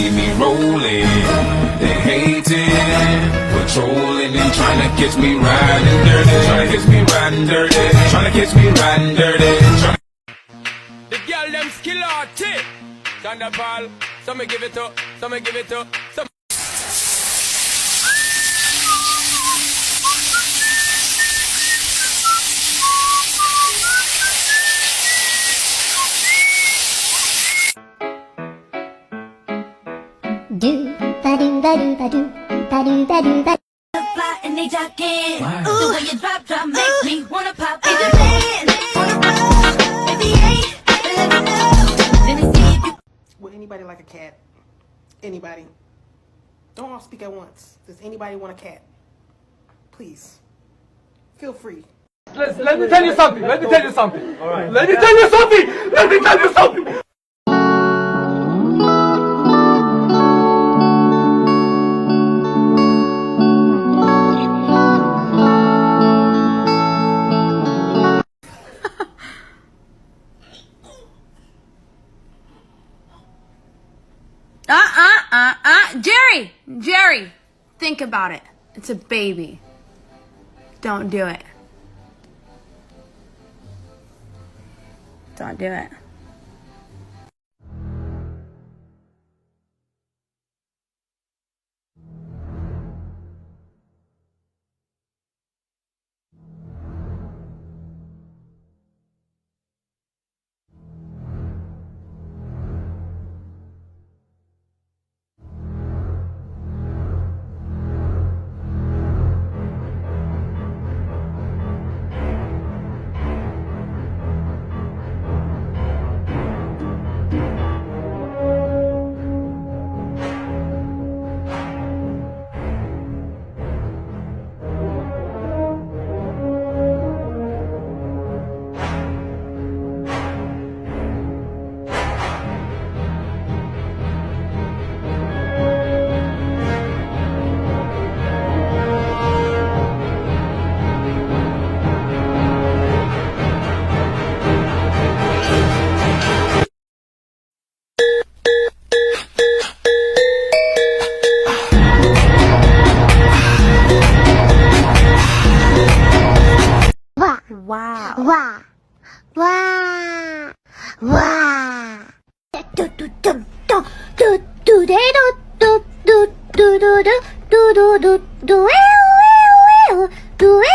see me rolling. They hating, patrolling and trying to catch me riding dirty. Trying to catch me riding dirty. Trying to catch me riding dirty. The girl them skill arty. Thunderball, some me give it up, some me give it up, some. Do ba do ba do ba do ba do ba do ba. Fly and they jockin'. The way you drop make me wanna pop. Is your man wanna roll? Baby, hey, let me know. Let me see if you. Would anybody like a cat? Anybody? Don't all speak at once. Does anybody want a cat? Please. Feel free. Let me tell you something. Let me tell you something. All right. Let me tell you something. Let me tell you something. Jerry, think about it. It's a baby. Don't do it. Don't do it. Wow. Wow. Wow. Wow. Do do do do do do do do do do do do do do do do do